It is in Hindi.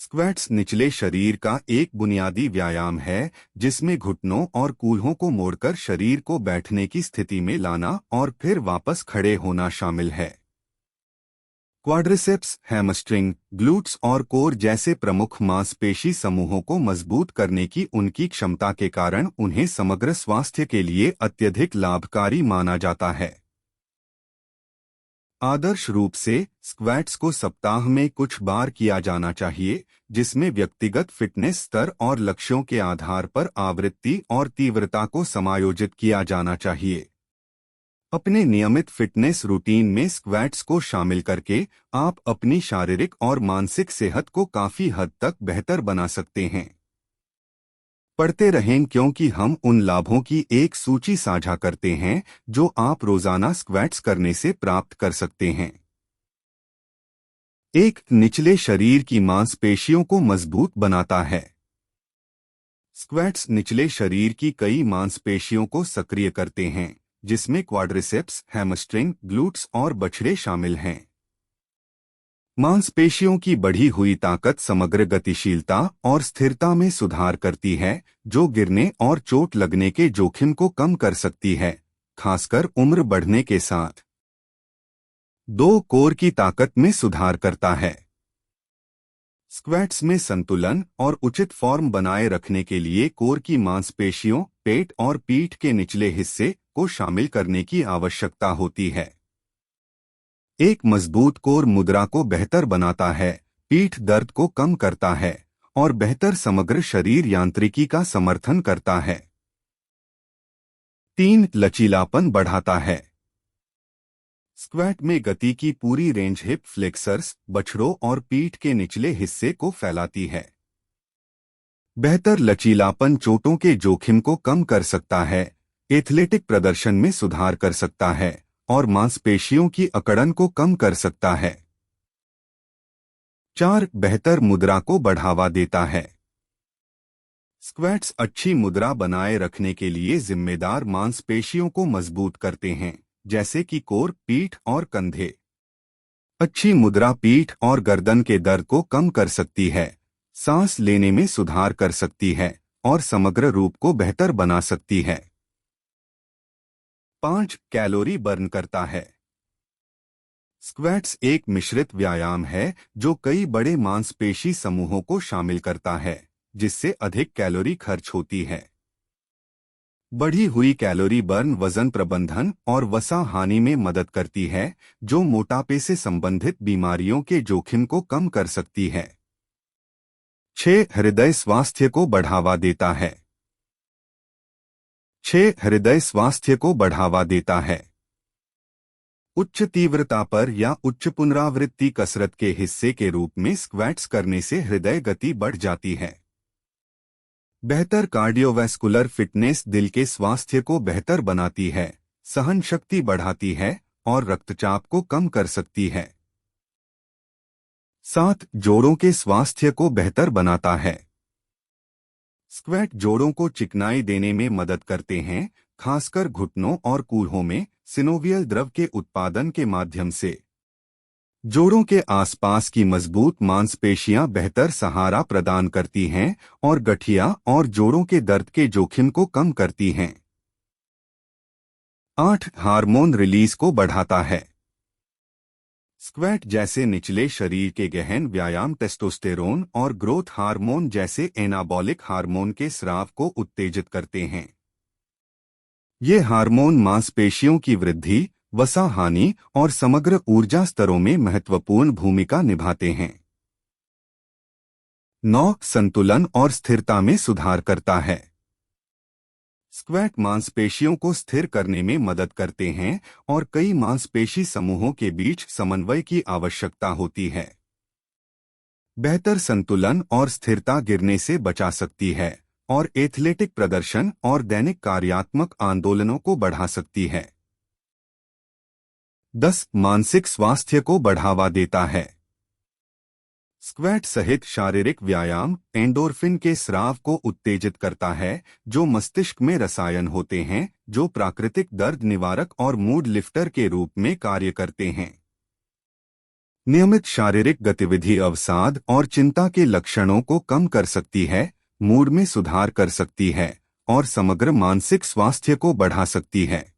स्क्वैट्स निचले शरीर का एक बुनियादी व्यायाम है जिसमें घुटनों और कूल्हों को मोड़कर शरीर को बैठने की स्थिति में लाना और फिर वापस खड़े होना शामिल है। क्वाड्रिसेप्स, हैमस्ट्रिंग, ग्लूट्स और कोर जैसे प्रमुख मांसपेशी समूहों को मजबूत करने की उनकी क्षमता के कारण उन्हें समग्र स्वास्थ्य के लिए अत्यधिक लाभकारी माना जाता है। आदर्श रूप से स्क्वैट्स को सप्ताह में कुछ बार किया जाना चाहिए, जिसमें व्यक्तिगत फिटनेस स्तर और लक्ष्यों के आधार पर आवृत्ति और तीव्रता को समायोजित किया जाना चाहिए। अपने नियमित फिटनेस रूटीन में स्क्वैट्स को शामिल करके आप अपनी शारीरिक और मानसिक सेहत को काफी हद तक बेहतर बना सकते हैं। पढ़ते रहें क्योंकि हम उन लाभों की एक सूची साझा करते हैं जो आप रोजाना स्क्वैट्स करने से प्राप्त कर सकते हैं। एक, निचले शरीर की मांसपेशियों को मजबूत बनाता है। स्क्वैट्स निचले शरीर की कई मांसपेशियों को सक्रिय करते हैं, जिसमें क्वाड्रिसेप्स, हैमस्ट्रिंग, ग्लूट्स और बछड़े शामिल हैं। मांसपेशियों की बढ़ी हुई ताकत समग्र गतिशीलता और स्थिरता में सुधार करती है, जो गिरने और चोट लगने के जोखिम को कम कर सकती है, खासकर उम्र बढ़ने के साथ। 2, कोर की ताकत में सुधार करता है। स्क्वैट्स में संतुलन और उचित फॉर्म बनाए रखने के लिए कोर की मांसपेशियों, पेट और पीठ के निचले हिस्से को शामिल करने की आवश्यकता होती है। एक मजबूत कोर मुद्रा को बेहतर बनाता है, पीठ दर्द को कम करता है और बेहतर समग्र शरीर यांत्रिकी का समर्थन करता है। 3, लचीलापन बढ़ाता है। स्क्वैट में गति की पूरी रेंज हिप फ्लेक्सर्स, बछड़ों और पीठ के निचले हिस्से को फैलाती है। बेहतर लचीलापन चोटों के जोखिम को कम कर सकता है, एथलेटिक प्रदर्शन में सुधार कर सकता है और मांसपेशियों की अकड़न को कम कर सकता है। 4, बेहतर मुद्रा को बढ़ावा देता है। स्क्वैट्स अच्छी मुद्रा बनाए रखने के लिए जिम्मेदार मांसपेशियों को मजबूत करते हैं, जैसे कि कोर, पीठ और कंधे। अच्छी मुद्रा पीठ और गर्दन के दर्द को कम कर सकती है, सांस लेने में सुधार कर सकती है और समग्र रूप को बेहतर बना सकती है। 5, कैलोरी बर्न करता है। स्क्वैट्स एक मिश्रित व्यायाम है जो कई बड़े मांसपेशी समूहों को शामिल करता है, जिससे अधिक कैलोरी खर्च होती है। बढ़ी हुई कैलोरी बर्न वजन प्रबंधन और वसा हानि में मदद करती है, जो मोटापे से संबंधित बीमारियों के जोखिम को कम कर सकती है। 6, हृदय स्वास्थ्य को बढ़ावा देता है। 6, हृदय स्वास्थ्य को बढ़ावा देता है। उच्च तीव्रता पर या उच्च पुनरावृत्ति कसरत के हिस्से के रूप में स्क्वैट्स करने से हृदय गति बढ़ जाती है। बेहतर कार्डियोवैस्कुलर फिटनेस दिल के स्वास्थ्य को बेहतर बनाती है, सहन शक्ति बढ़ाती है और रक्तचाप को कम कर सकती है। 7, जोड़ों के स्वास्थ्य को बेहतर बनाता है। स्क्वैट जोड़ों को चिकनाई देने में मदद करते हैं, खासकर घुटनों और कूल्हों में सिनोवियल द्रव के उत्पादन के माध्यम से। जोड़ों के आसपास की मजबूत मांसपेशियां बेहतर सहारा प्रदान करती हैं और गठिया और जोड़ों के दर्द के जोखिम को कम करती हैं। 8, हार्मोन रिलीज को बढ़ाता है। स्क्वैट जैसे निचले शरीर के गहन व्यायाम टेस्टोस्टेरोन और ग्रोथ हार्मोन जैसे एनाबॉलिक हार्मोन के स्राव को उत्तेजित करते हैं। ये हार्मोन मांसपेशियों की वृद्धि, वसा हानि और समग्र ऊर्जा स्तरों में महत्वपूर्ण भूमिका निभाते हैं। 9, संतुलन और स्थिरता में सुधार करता है। स्क्वैट मांसपेशियों को स्थिर करने में मदद करते हैं और कई मांसपेशी समूहों के बीच समन्वय की आवश्यकता होती है। बेहतर संतुलन और स्थिरता गिरने से बचा सकती है और एथलेटिक प्रदर्शन और दैनिक कार्यात्मक आंदोलनों को बढ़ा सकती है। 10, मानसिक स्वास्थ्य को बढ़ावा देता है। स्क्वैट सहित शारीरिक व्यायाम एंडोर्फिन के स्राव को उत्तेजित करता है, जो मस्तिष्क में रसायन होते हैं जो प्राकृतिक दर्द निवारक और मूड लिफ्टर के रूप में कार्य करते हैं। नियमित शारीरिक गतिविधि अवसाद और चिंता के लक्षणों को कम कर सकती है, मूड में सुधार कर सकती है और समग्र मानसिक स्वास्थ्य को बढ़ा सकती है।